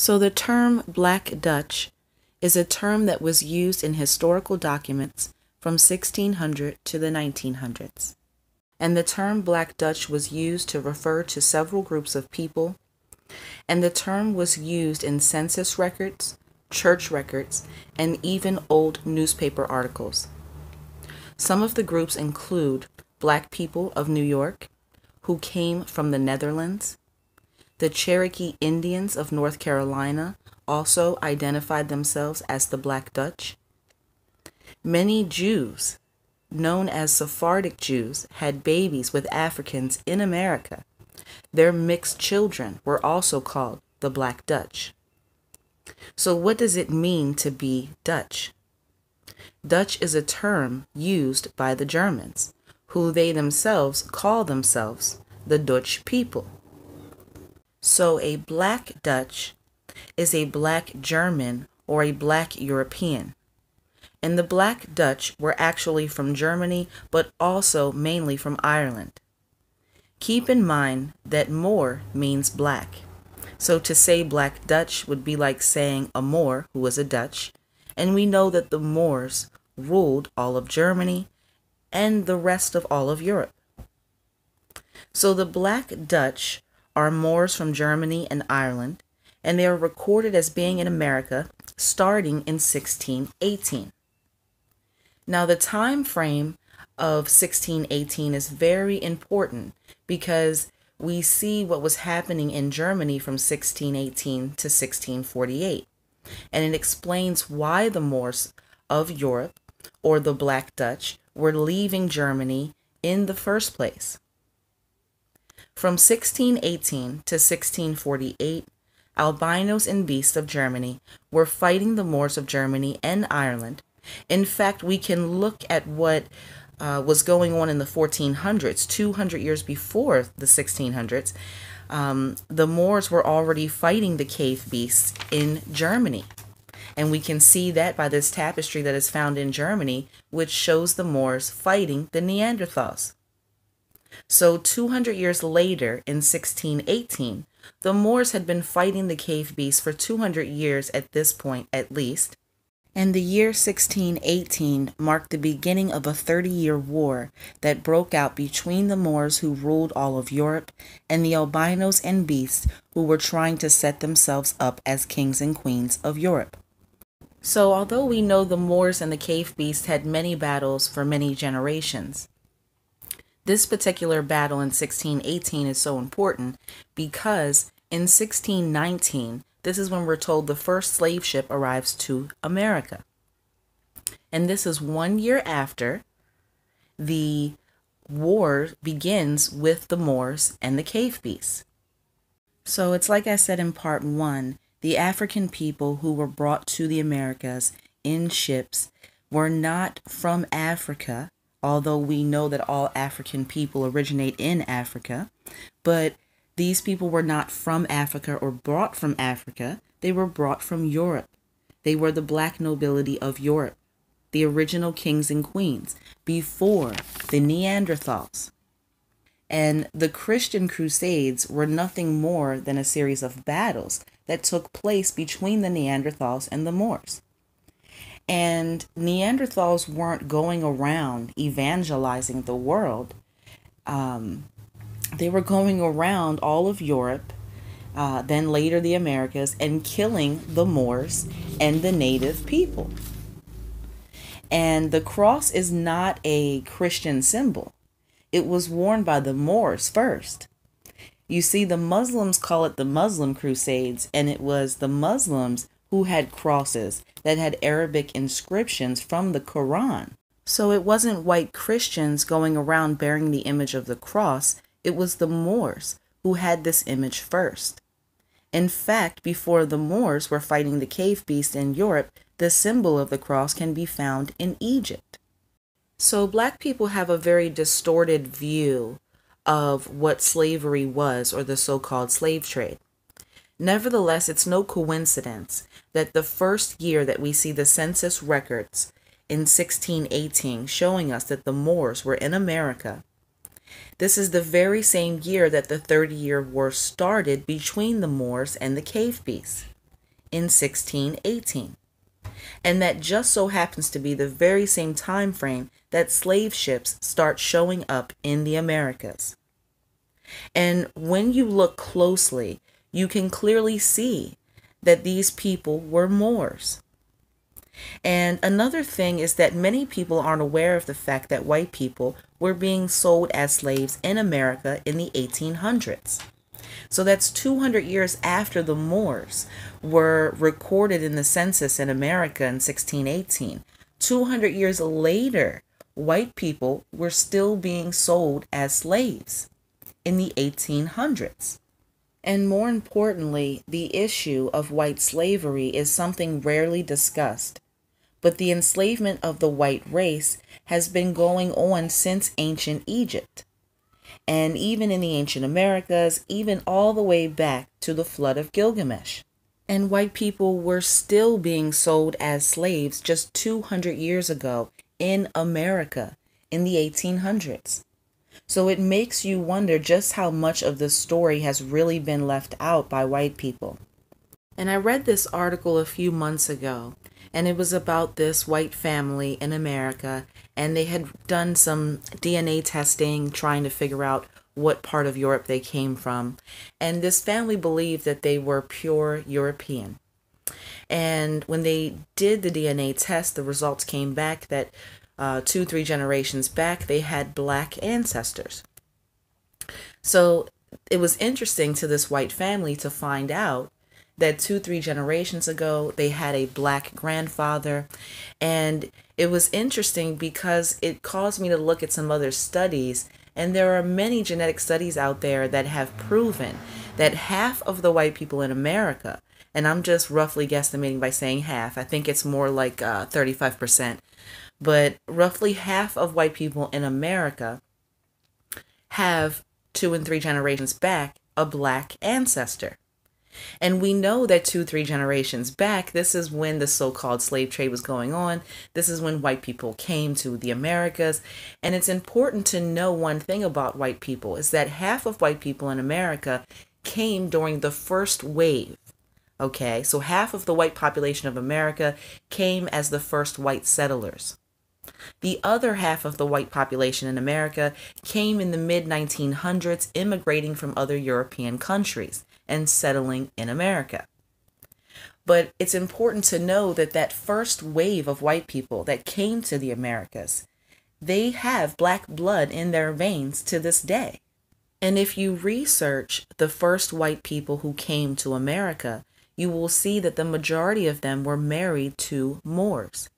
So the term Black Dutch is a term that was used in historical documents from 1600 to the 1900s. And the term Black Dutch was used to refer to several groups of people, and the term was used in census records, church records, and even old newspaper articles. Some of the groups include Black people of New York, who came from the Netherlands. The Cherokee Indians of North Carolina also identified themselves as the Black Dutch. Many Jews, known as Sephardic Jews, had babies with Africans in America. Their mixed children were also called the Black Dutch. So what does it mean to be Dutch? Dutch is a term used by the Germans, who they themselves call themselves the Dutch people. So a Black Dutch is a Black German or a Black European. And the Black Dutch were actually from Germany, but also mainly from Ireland. Keep in mind that Moor means black. So to say Black Dutch would be like saying a Moor who was a Dutch. And we know that the Moors ruled all of Germany and the rest of all of Europe. So the Black Dutch are Moors from Germany and Ireland, and they are recorded as being in America starting in 1618. Now the time frame of 1618 is very important because we see what was happening in Germany from 1618 to 1648, and it explains why the Moors of Europe, or the Black Dutch, were leaving Germany in the first place. From 1618 to 1648, albinos and beasts of Germany were fighting the Moors of Germany and Ireland. In fact, we can look at what was going on in the 1400s, 200 years before the 1600s. The Moors were already fighting the cave beasts in Germany. And we can see that by this tapestry that is found in Germany, which shows the Moors fighting the Neanderthals. So 200 years later, in 1618, the Moors had been fighting the cave beasts for 200 years at this point at least. And the year 1618 marked the beginning of a 30-year war that broke out between the Moors who ruled all of Europe and the albinos and beasts who were trying to set themselves up as kings and queens of Europe. So although we know the Moors and the cave beasts had many battles for many generations, this particular battle in 1618 is so important because in 1619, this is when we're told the first slave ship arrives to America. And this is 1 year after the war begins with the Moors and the cave beasts. So it's like I said in part 1, the African people who were brought to the Americas in ships were not from Africa, although we know that all African people originate in Africa, but these people were not from Africa or brought from Africa. They were brought from Europe. They were the black nobility of Europe, the original kings and queens before the Neanderthals. And the Christian Crusades were nothing more than a series of battles that took place between the Neanderthals and the Moors. And Neanderthals weren't going around evangelizing the world. They were going around all of Europe, then later the Americas, and killing the Moors and the native people. And the cross is not a Christian symbol. It was worn by the Moors first. You see, the Muslims call it the Muslim Crusades, and it was the Muslims who had crosses that had Arabic inscriptions from the Quran. So it wasn't white Christians going around bearing the image of the cross. It was the Moors who had this image first. In fact, before the Moors were fighting the cave beast in Europe, the symbol of the cross can be found in Egypt. So black people have a very distorted view of what slavery was, or the so-called slave trade. Nevertheless, it's no coincidence that the first year that we see the census records in 1618 showing us that the Moors were in America, this is the very same year that the 30-year war started between the Moors and the cave beasts. in 1618. And that just so happens to be the very same time frame that slave ships start showing up in the Americas. And when you look closely, you can clearly see that these people were Moors. And another thing is that many people aren't aware of the fact that white people were being sold as slaves in America in the 1800s. So that's 200 years after the Moors were recorded in the census in America in 1618. 200 years later, white people were still being sold as slaves in the 1800s. And more importantly, the issue of white slavery is something rarely discussed. But the enslavement of the white race has been going on since ancient Egypt. And even in the ancient Americas, even all the way back to the flood of Gilgamesh. And white people were still being sold as slaves just 200 years ago in America in the 1800s. So it makes you wonder just how much of the story has really been left out by white people. And I read this article a few months ago, and it was about this white family in America, and they had done some DNA testing trying to figure out what part of Europe they came from. And this family believed that they were pure European. And when they did the DNA test, the results came back that 2-3 generations back, they had black ancestors. So it was interesting to this white family to find out that 2-3 generations ago, they had a black grandfather. And it was interesting because it caused me to look at some other studies. And there are many genetic studies out there that have proven that half of the white people in America, and I'm just roughly guesstimating by saying half, I think it's more like 35%, but roughly half of white people in America have 2 and 3 generations back a black ancestor. And we know that 2-3 generations back, this is when the so-called slave trade was going on. This is when white people came to the Americas. And it's important to know one thing about white people is that half of white people in America came during the first wave. Okay, so half of the white population of America came as the first white settlers. The other half of the white population in America came in the mid-1900s, immigrating from other European countries and settling in America. But it's important to know that that first wave of white people that came to the Americas, they have black blood in their veins to this day. And if you research the first white people who came to America, you will see that the majority of them were married to Moors.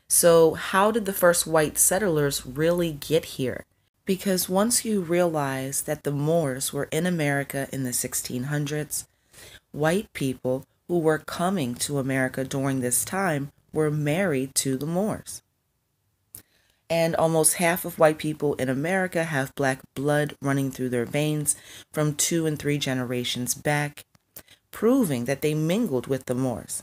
So how did the first white settlers really get here? Because once you realize that the Moors were in America in the 1600s, white people who were coming to America during this time were married to the Moors. And almost half of white people in America have black blood running through their veins from 2 and 3 generations back, proving that they mingled with the Moors.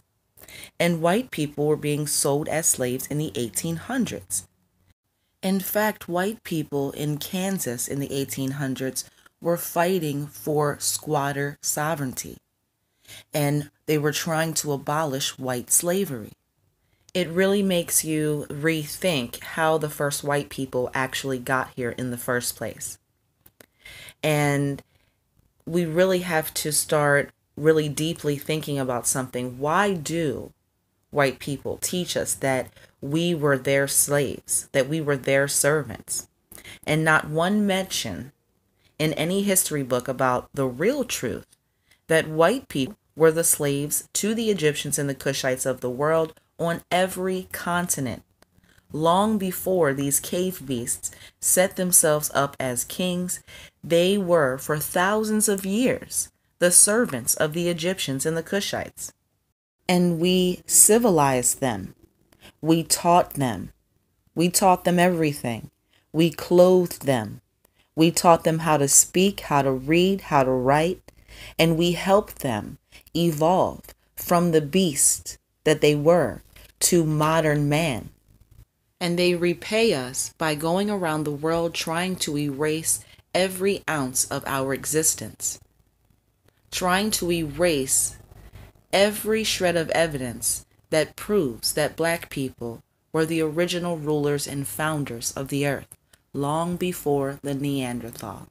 And white people were being sold as slaves in the 1800s. In fact, white people in Kansas in the 1800s were fighting for squatter sovereignty, and they were trying to abolish white slavery. It really makes you rethink how the first white people actually got here in the first place. And we really have to start really deeply thinking about something. Why do white people teach us that we were their slaves, that we were their servants, and not one mention in any history book about the real truth that white people were the slaves to the Egyptians and the Cushites of the world on every continent, long before these cave beasts set themselves up as kings? They were, for thousands of years, the servants of the Egyptians and the Cushites. And we civilized them. We taught them. We taught them everything. We clothed them. We taught them how to speak, how to read, how to write, and we helped them evolve from the beast that they were to modern man. And they repay us by going around the world trying to erase every ounce of our existence, trying to erase every shred of evidence that proves that black people were the original rulers and founders of the earth long before the Neanderthal.